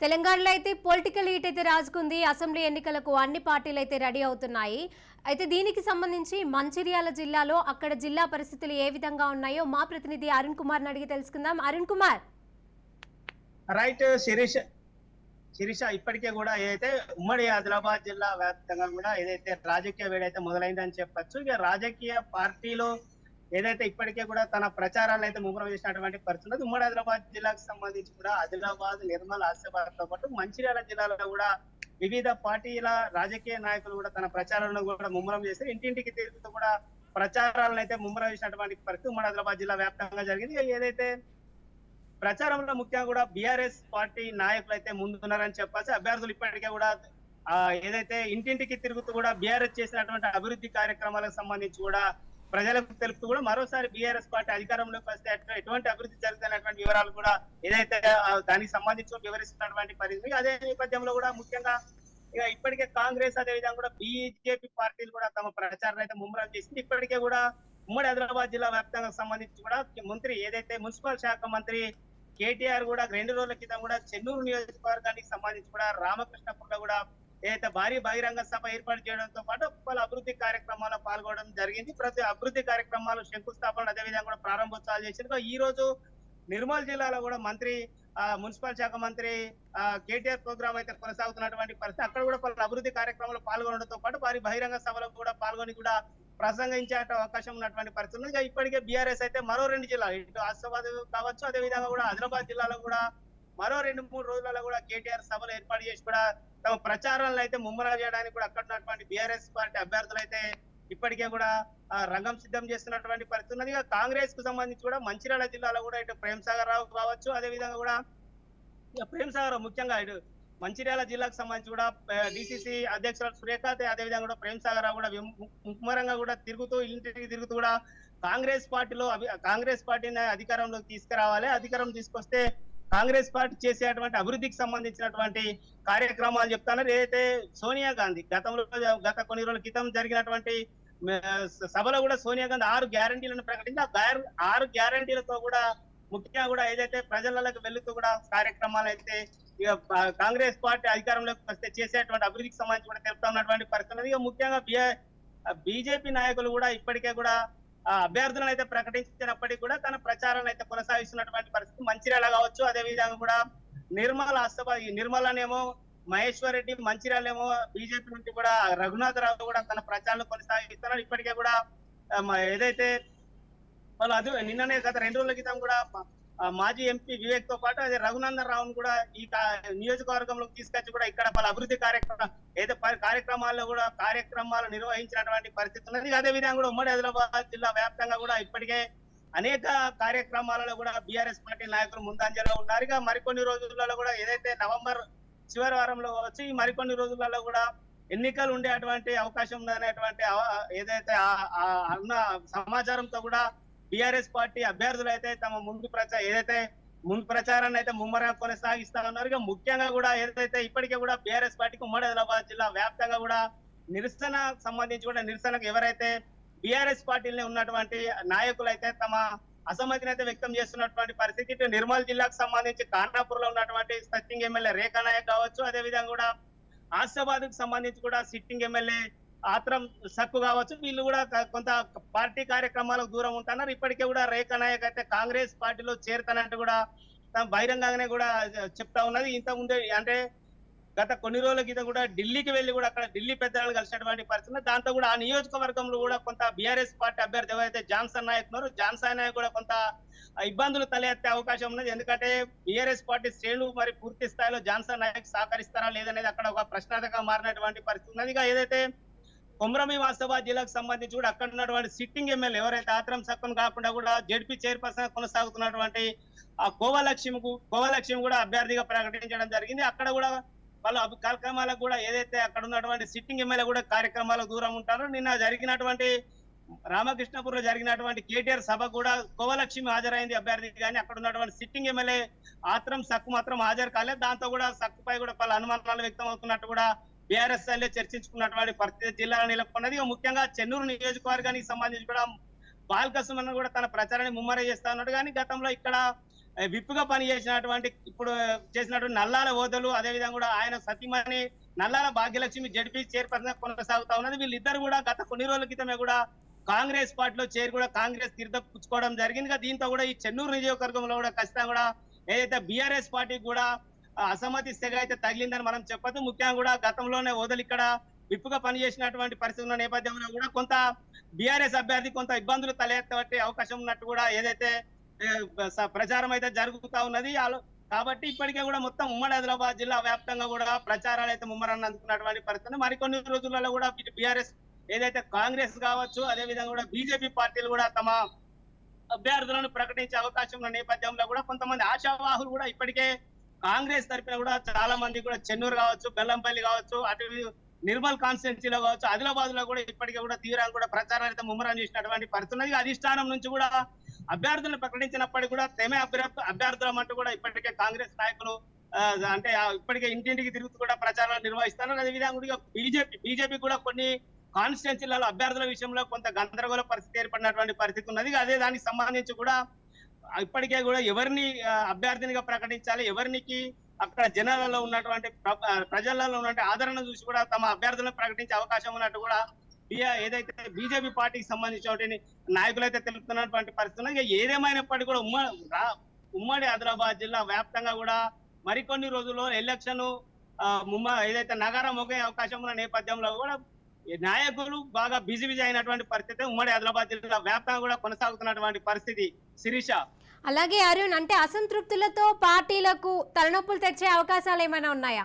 తెలంగాణలో అయితే political heat అయితే రాజుకుంది. అసెంబ్లీ ఎన్నికలకు అన్ని పార్టీలు అయితే రెడీ అవుతున్నాయి. అయితే దీనికి సంబంధించి మంచిర్యాల జిల్లాలో అక్కడ జిల్లా పరిస్థితులు ఏ విధంగా ఉన్నాయో మా ప్రతినిధి అరుణ్ కుమార్ అడిగి తెలుసుకుందాం. అరుణ్ కుమార్, రైట్ శిరీష ఇప్పటికే కూడా ఏదైతే ఉమ్మడి ఆదిలాబాద్ జిల్లా వ్యాప్తంగా కూడా ఏదైతే రాజకీయ వేడైతే మొదలైందని చెప్పొచ్చు. ఇక రాజకీయ పార్టీలు ఏదైతే ఇప్పటికే కూడా తన ప్రచారాలను అయితే ముమ్మరం చేసినటువంటి పరిస్థితి ఉమ్మడి ఆదిలాబాద్ జిల్లాకు సంబంధించి కూడా ఆదిలాబాద్, నిర్మల్, ఆసిఫాబాద్ తో పాటు మంచిర్యాల జిల్లాలో కూడా వివిధ పార్టీల రాజకీయ నాయకులు కూడా తన ప్రచారాలను కూడా ముమ్మరం చేసి ఇంటింటికి తిరుగుతూ కూడా ప్రచారాలను అయితే ముమ్మరం చేసినటువంటి పరిస్థితి ఉమ్మడి ఆదిలాబాద్ జిల్లా వ్యాప్తంగా జరిగింది. ఏదైతే ప్రచారంలో ముఖ్యంగా కూడా బీఆర్ఎస్ పార్టీ నాయకులు అయితే ముందున్నారని చెప్పాల్సి అభ్యర్థులు ఇప్పటికే కూడా ఏదైతే ఇంటింటికి తిరుగుతూ కూడా బీఆర్ఎస్ చేసినటువంటి అభివృద్ధి కార్యక్రమాలకు సంబంధించి కూడా ప్రజలకు తెలుపుతూ కూడా మరోసారి బీఆర్ఎస్ పార్టీ అధికారంలోకి వస్తే ఎటువంటి అభివృద్ధి జరుగుతున్నటువంటి వివరాలు కూడా ఏదైతే దానికి సంబంధించి వివరిస్తున్నటువంటి పరిస్థితి. అదే నేపథ్యంలో కూడా ముఖ్యంగా ఇక ఇప్పటికే కాంగ్రెస్ అదే విధంగా కూడా బీజేపీ పార్టీలు కూడా తమ ప్రచారం అయితే ముమ్మరం చేసింది. ఇప్పటికే కూడా ఉమ్మడి ఆదిలాబాద్ జిల్లా వ్యాప్తంగా సంబంధించి కూడా మంత్రి ఏదైతే మున్సిపల్ శాఖ మంత్రి కేటీఆర్ కూడా 2 రోజుల క్రితం కూడా చెన్నూరు నియోజకవర్గానికి సంబంధించి కూడా రామకృష్ణపురంలో కూడా ఏదైతే భారీ బహిరంగ సభ ఏర్పాటు చేయడంతో పాటు పలు అభివృద్ధి కార్యక్రమాల్లో పాల్గొనడం జరిగింది. ప్రతి అభివృద్ధి కార్యక్రమాలు శంకుస్థాపన అదేవిధంగా కూడా ప్రారంభోత్సవాలు చేశారు. ఈ రోజు నిర్మల్ జిల్లాలో కూడా మంత్రి మున్సిపల్ శాఖ మంత్రి కేటీఆర్ ప్రోగ్రామ్ అయితే కొనసాగుతున్నటువంటి పరిస్థితి. అక్కడ కూడా పలు అభివృద్ధి కార్యక్రమాలు పాల్గొనడంతో పాటు భారీ బహిరంగ సభలకు కూడా పాల్గొని కూడా ప్రసంగించే అవకాశం ఉన్నటువంటి పరిస్థితి ఉంది. ఇప్పటికే బీఆర్ఎస్ అయితే మరో 2 జిల్లాలు ఇటు ఆసిఫాబాద్ కావచ్చు, అదే విధంగా కూడా ఆదిలాబాద్ జిల్లాలో కూడా మరో 2-3 రోజులలో కూడా కేటీఆర్ సభలు ఏర్పాటు చేసి కూడా తమ ప్రచారాలను అయితే ముమ్మరం చేయడానికి కూడా అక్కడ ఉన్నటువంటి బీఆర్ఎస్ పార్టీ అభ్యర్థులు అయితే ఇప్పటికే కూడా రంగం సిద్ధం చేస్తున్నటువంటి పరిస్థితి ఉన్నది. కాంగ్రెస్ కు సంబంధించి కూడా మంచిర్యాల జిల్లాలో కూడా ఇటు ప్రేమ్సాగర్ రావు కావచ్చు, అదే విధంగా కూడా ప్రేమ్సాగర్ ముఖ్యంగా ఇటు మంచిర్యాల జిల్లాకు సంబంధించి కూడా డిసిసి అధ్యక్షుడు సురేఖ అదేవిధంగా కూడా ప్రేమ్సాగర్ రావు కూడా ముమ్మరంగా కూడా తిరుగుతూ ఇంటికి తిరుగుతూ కూడా కాంగ్రెస్ పార్టీని అధికారంలోకి తీసుకురావాలి, అధికారం తీసుకొస్తే కాంగ్రెస్ పార్టీ చేసేటువంటి అభివృద్ధికి సంబంధించినటువంటి కార్యక్రమాలు చెప్తున్నారు. ఏదైతే సోనియా గాంధీ గత కొన్ని రోజుల క్రితం జరిగినటువంటి సభలో కూడా సోనియా గాంధీ 6 గ్యారంటీలను ప్రకటించి ఆ 6 గ్యారంటీలతో కూడా ముఖ్యంగా కూడా ఏదైతే ప్రజలకు వెళ్తూ కూడా కార్యక్రమాలు అయితే ఇక కాంగ్రెస్ పార్టీ అధికారంలోకి వస్తే చేసేటువంటి అభివృద్ధికి సంబంధించి కూడా తెలుపుతా ఉన్నటువంటి పరిస్థితి. ఇక ముఖ్యంగా బీజేపీ నాయకులు కూడా ఇప్పటికే కూడా అభ్యర్థులను అయితే ప్రకటించినప్పటికీ కూడా తన ప్రచారాన్ని అయితే కొనసాగిస్తున్నటువంటి పరిస్థితి. మంచిర్యాల కావచ్చు, అదే విధంగా కూడా నిర్మల్ ఆసిఫాబాద్, నిర్మలనేమో మహేశ్వర్ రెడ్డి, మంచిర్యాలేమో బీజేపీ నుంచి కూడా రఘునాథరావు కూడా తన ప్రచారాన్ని కొనసాగిస్తున్నారు. ఇప్పటికే కూడా ఏదైతే వాళ్ళు నిన్ననే గత 2 రోజుల క్రితం కూడా మాజీ ఎంపీ వివేక్ తో పాటు అదే రఘునందన్ రావును కూడా ఈ నియోజకవర్గంలో తీసుకొచ్చి కూడా ఇక్కడ పలు అభివృద్ధి కార్యక్రమాలు నిర్వహించినటువంటి పరిస్థితి ఉన్నది. అదే విధంగా కూడా ఉమ్మడి ఆదిలాబాద్ జిల్లా వ్యాప్తంగా కూడా ఇప్పటికే అనేక కార్యక్రమాలలో కూడా బీఆర్ఎస్ పార్టీ నాయకులు ముందంజలో ఉన్నారు. ఇక మరికొన్ని రోజులలో కూడా ఏదైతే నవంబర్ చివరి వారంలో వచ్చి మరికొన్ని రోజులలో కూడా ఎన్నికలు ఉండేటువంటి అవకాశం ఉందనేటువంటి ఏదైతే అన్న సమాచారంతో కూడా బీఆర్ఎస్ పార్టీ అభ్యర్థులు అయితే తమ ముందు ప్రచారాన్ని అయితే ముమ్మరంగా కొనసాగిస్తా ఉన్నారు. ఇక ముఖ్యంగా కూడా ఏదైతే ఇప్పటికే కూడా బీఆర్ఎస్ పార్టీకి ఉమ్మడి ఆదిలాబాద్ జిల్లా వ్యాప్తంగా కూడా నిరసన సంబంధించి కూడా నిరసనకు ఎవరైతే బీఆర్ఎస్ పార్టీలో ఉన్నటువంటి నాయకులు అయితే తమ అసమ్మతిని అయితే వ్యక్తం చేస్తున్నటువంటి పరిస్థితి. ఇటు నిర్మల్ జిల్లాకు సంబంధించి ఖానాపూర్ లో ఉన్నటువంటి సిట్టింగ్ ఎమ్మెల్యే రేఖా నాయక్ కావచ్చు, అదే విధంగా కూడా ఆసిఫాబాద్ కు సంబంధించి కూడా సిట్టింగ్ ఎమ్మెల్యే ఆత్రం సక్కు కావచ్చు, వీళ్ళు కూడా కొంత పార్టీ కార్యక్రమాలకు దూరం ఉంటున్నారు. ఇప్పటికే కూడా రేఖా నాయక్ అయితే కాంగ్రెస్ పార్టీలో చేరుతానంటూ కూడా బహిరంగంగానే కూడా చెప్తా ఉన్నది. ఇంత ముందే అంటే గత కొన్ని రోజుల క్రితం కూడా ఢిల్లీకి వెళ్లి కూడా అక్కడ ఢిల్లీ పెద్దలను కలిసినటువంటి పరిస్థితి. దాంతో కూడా ఆ నియోజకవర్గంలో కూడా కొంత బీఆర్ఎస్ పార్టీ అభ్యర్థి ఎవరైతే జాన్సన్ నాయక్ ఉన్నారో జాన్సన్ నాయక్ కూడా కొంత ఇబ్బందులు తలెత్తే అవకాశం ఉన్నది. ఎందుకంటే బీఆర్ఎస్ పార్టీ శ్రేణులు మరి పూర్తి స్థాయిలో జాన్సన్ నాయక్ సహకరిస్తారా లేదనేది అక్కడ ఒక ప్రశ్నార్థకంగా మారినటువంటి పరిస్థితి ఉన్నది. ఇక ఏదైతే కొమరమి ఆసిఫాబాద్ జిల్లాకు సంబంధించి కూడా అక్కడ ఉన్నటువంటి సిట్టింగ్ ఎమ్మెల్యే ఎవరైతే ఆత్రం సక్కును కాకుండా కూడా జడ్పీ చైర్పర్సన్ కొనసాగుతున్నటువంటి ఆ కోవలక్ష్మి కూడా అభ్యర్థిగా ప్రకటించడం జరిగింది. అక్కడ కూడా వాళ్ళ కార్యక్రమాలకు కూడా ఏదైతే అక్కడ ఉన్నటువంటి సిట్టింగ్ ఎమ్మెల్యే కూడా కార్యక్రమాలకు దూరం ఉంటారో నిన్న జరిగినటువంటి రామకృష్ణపూర్ లో జరిగినటువంటి కేటీఆర్ సభ కూడా కోవలక్ష్మి హాజరైంది అభ్యర్థి, కానీ అక్కడ ఉన్నటువంటి సిట్టింగ్ ఎమ్మెల్యే ఆత్రం సక్కు మాత్రం హాజరు కాలేదు. దాంతో కూడా సక్కుపై కూడా పలు అనుమానాలు వ్యక్తం అవుతున్నట్టు కూడా బీఆర్ఎస్ స్థాయిలో చర్చించుకున్నటువంటి పరిస్థితి జిల్లాలో నెలకొన్నది. ముఖ్యంగా చెన్నూరు నియోజకవర్గానికి సంబంధించి కూడా బాల్కసుమన్ కూడా తన ప్రచారాన్ని ముమ్మర చేస్తా ఉన్నాడు. కానీ గతంలో ఇక్కడ విప్పుగా పని చేసినటువంటి ఇప్పుడు చేసినటువంటి నల్లాల ఓదలు, అదే విధంగా కూడా ఆయన సతీమణి నల్లాల భాగ్యలక్ష్మి జడ్పీ చైర్పర్సన్ కొనసాగుతా ఉన్నది. వీళ్ళిద్దరు కూడా గత కొన్ని రోజుల క్రితమే కూడా కాంగ్రెస్ పార్టీలో చేరి కూడా కాంగ్రెస్ తీర్థ పుచ్చుకోవడం జరిగింది. దీంతో కూడా ఈ చెన్నూరు నియోజకవర్గంలో కూడా ఖచ్చితంగా కూడా ఏదైతే బీఆర్ఎస్ పార్టీకి కూడా అసమ్మతి సెగ అయితే తగిలిందని మనం చెప్పొచ్చు. ముఖ్యంగా కూడా గతంలోనే ఓదలు ఇక్కడ విప్పుగా పనిచేసినటువంటి పరిస్థితి ఉన్న నేపథ్యంలో కూడా కొంత బీఆర్ఎస్ అభ్యర్థి కొంత ఇబ్బందులు తలెత్తే అవకాశం ఉన్నట్టు కూడా ఏదైతే ప్రచారం అయితే జరుగుతా ఉన్నది. కాబట్టి ఇప్పటికే కూడా మొత్తం ఉమ్మడి ఆదిలాబాద్ జిల్లా వ్యాప్తంగా కూడా ప్రచారాలు అయితే ముమ్మరాన్ని అందుకున్నటువంటి పరిస్థితి. మరికొన్ని రోజులలో కూడా బీఆర్ఎస్ ఏదైతే కాంగ్రెస్ కావచ్చు, అదే విధంగా కూడా బీజేపీ పార్టీలు కూడా తమ అభ్యర్థులను ప్రకటించే అవకాశం ఉన్న నేపథ్యంలో కూడా కొంతమంది ఆశావాహులు కూడా ఇప్పటికే కాంగ్రెస్ తరఫున కూడా చాలా మంది కూడా చెన్నూరు కావచ్చు, బెల్లంపల్లి కావచ్చు, అటు నిర్మల్ కాన్స్టిట్యున్సీలో కావచ్చు, ఆదిలాబాద్ లో కూడా ఇప్పటికే కూడా తీవ్రంగా కూడా ప్రచారాలు అయితే ముమ్మరం చేసినటువంటి పరిస్థితి. అధిష్టానం నుంచి కూడా అభ్యర్థులను ప్రకటించినప్పటికీ కూడా తమే అభ్యర్థులం అంటూ కూడా ఇప్పటికే కాంగ్రెస్ నాయకులు అంటే ఇప్పటికే ఇంటింటికి తిరుగుతూ కూడా ప్రచారాలు నిర్వహిస్తున్నారు. అదేవిధంగా కూడా బీజేపీ కూడా కొన్ని కాన్స్టిట్యున్సీలలో అభ్యర్థుల విషయంలో కొంత గందరగోళ పరిస్థితి ఏర్పడినటువంటి పరిస్థితి ఉన్నది. అదే దానికి సంబంధించి కూడా ఇప్పటికే కూడా ఎవరిని అభ్యర్థినిగా ప్రకటించాలి, ఎవరికి అక్కడ జనాలలో ఉన్నటువంటి ప్రజలలో ఉన్నటువంటి ఆదరణ చూసి కూడా తమ అభ్యర్థులను ప్రకటించే అవకాశం ఉన్నట్టు కూడా ఏదైతే బీజేపీ పార్టీకి సంబంధించిన నాయకులు అయితే తెలుపుతున్నటువంటి పరిస్థితులు. ఏదేమైనప్పటికీ కూడా ఉమ్మడి ఆదిలాబాద్ జిల్లా వ్యాప్తంగా కూడా మరికొన్ని రోజుల్లో ఎలక్షన్ ఏదైతే నగరం ఒకే అవకాశం ఉన్న నేపథ్యంలో కూడా నాయకులు బాగా బిజీ అయినటువంటి పరిస్థితి ఉమ్మడి ఆదిలాబాద్ జిల్లా వ్యాప్తంగా కూడా కొనసాగుతున్నటువంటి పరిస్థితి. శిరీష, అలాగే అరుణ్, అంటే అసంతృప్తులతో పార్టీలకు తలనొప్పులు తెచ్చే అవకాశాలు ఏమైనా ఉన్నాయా?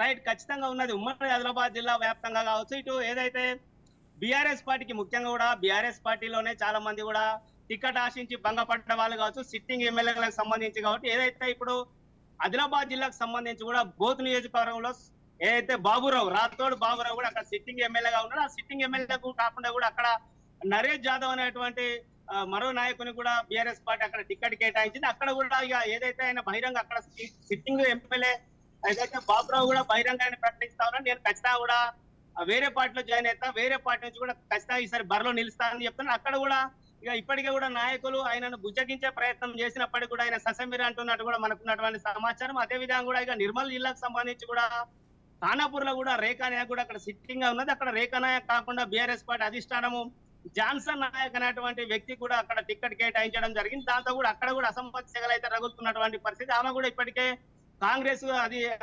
రైట్, ఖచ్చితంగా ఉన్నది. ఉమ్మడి ఆదిలాబాద్ జిల్లా వ్యాప్తంగా కావచ్చు, ఇటు ఏదైతే బీఆర్ఎస్ పార్టీకి ముఖ్యంగా కూడా బీఆర్ఎస్ పార్టీలోనే చాలా మంది కూడా టికెట్ ఆశించి భంగపడ్డ వాళ్ళు కావచ్చు, సిట్టింగ్ ఎమ్మెల్యేలకు సంబంధించి కాబట్టి ఏదైతే ఇప్పుడు ఆదిలాబాద్ జిల్లాకు సంబంధించి కూడా బోత్ నియోజకవర్గంలో ఏదైతే రాథోడ్ బాబురావు కూడా అక్కడ సిట్టింగ్ ఎమ్మెల్యేగా ఉన్నాడు. ఆ సిట్టింగ్ ఎమ్మెల్యేకు కాకుండా కూడా అక్కడ నరేష్ జాదవ్ అనేటువంటి మరో నాయకుని కూడా బీఆర్ఎస్ పార్టీ అక్కడ టికెట్ కేటాయించింది. అక్కడ కూడా ఇక ఏదైతే ఆయన బహిరంగ అక్కడ సిట్టింగ్ ఎమ్మెల్యే ఏదైతే బాబురావు కూడా బహిరంగాన్ని ప్రకటిస్తా ఉన్నా, నేను ఖచ్చితంగా కూడా వేరే పార్టీలో జాయిన్ అవుతా, వేరే పార్టీ నుంచి కూడా ఖచ్చితంగా ఈసారి బరిలో నిలుస్తానని చెప్తున్నాను. అక్కడ కూడా ఇక ఇప్పటికే కూడా నాయకులు ఆయనను బుజ్జగించే ప్రయత్నం చేసినప్పటికీ కూడా ఆయన ససమిర అంటున్నట్టు కూడా మనకున్నటువంటి సమాచారం. అదే విధంగా కూడా ఇక నిర్మల్ జిల్లాకు సంబంధించి కూడా ఖానాపూర్ లో కూడా రేఖా నాయక్ కూడా అక్కడ సిట్టింగ్ గా ఉన్నది. అక్కడ రేఖా నాయక్ కాకుండా బీఆర్ఎస్ పార్టీ అధిష్టానము జాన్సన్ నాయక్ అనేటువంటి వ్యక్తి కూడా అక్కడ టికెట్ కేటాయించడం జరిగింది. దాంతో కూడా అక్కడ కూడా అసమ్మతి సెగలు అయితే రగులుతున్నటువంటి పరిస్థితి. ఆమె కూడా ఇప్పటికే కాంగ్రెస్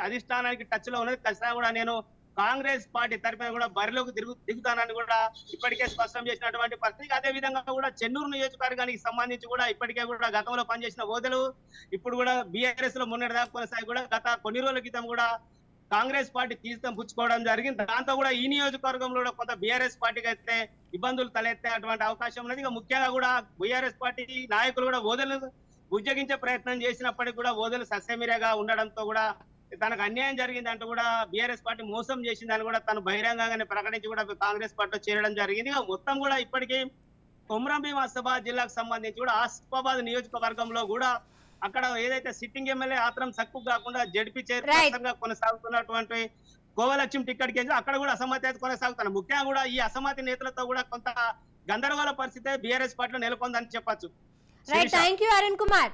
అధిష్టానానికి టచ్ లో ఉన్నది. ఖచ్చితంగా కూడా నేను కాంగ్రెస్ పార్టీ తరఫున కూడా బరిలోకి దిగుతానని కూడా ఇప్పటికే స్పష్టం చేసినటువంటి పరిస్థితి. అదే విధంగా కూడా చెన్నూరు నియోజకవర్గానికి సంబంధించి కూడా ఇప్పటికే కూడా గతంలో పనిచేసిన ఓదలు ఇప్పుడు కూడా బీఆర్ఎస్ లో మొన్నటిదాకా కొనసాగి కూడా గత కొన్ని రోజుల క్రితం కూడా కాంగ్రెస్ పార్టీ తీర్థం పుచ్చుకోవడం జరిగింది. దాంతో కూడా ఈ నియోజకవర్గంలో కొంత బీఆర్ఎస్ పార్టీకి అయితే ఇబ్బందులు తలెత్తేటువంటి అవకాశం ఉన్నది. ఇక ముఖ్యంగా కూడా బీఆర్ఎస్ పార్టీ నాయకులు కూడా ఓదలు ఉద్యోగించే ప్రయత్నం చేసినప్పటికీ కూడా ఓదలు సస్యమిరగా ఉండడంతో కూడా తనకు అన్యాయం జరిగిందంటూ కూడా బీఆర్ఎస్ పార్టీ మోసం చేసిందని కూడా తను బహిరంగంగానే ప్రకటించి కూడా కాంగ్రెస్ పార్టీలో చేరడం జరిగింది. మొత్తం కూడా ఇప్పటికీ కొమరంభీం ఆసిఫాబాద్ జిల్లాకు సంబంధించి కూడా ఆసిఫాబాద్ నియోజకవర్గంలో కూడా అక్కడ ఏదైతే సిట్టింగ్ ఎమ్మెల్యే ఆత్రం సక్కు కాకుండా జడ్పీ చైర్పర్సన్ గా కొనసాగుతున్నటువంటి కోవలక్ష్మి టికెట్ కేసు అక్కడ కూడా అసమ్మతి అయితే కొనసాగుతున్నారు. ముఖ్యంగా కూడా ఈ అసమ్మతి నేతలతో కూడా కొంత గందరగోళ పరిస్థితి బీఆర్ఎస్ పార్టీలో నెలకొందని చెప్పొచ్చు. Thank you Arun Kumar.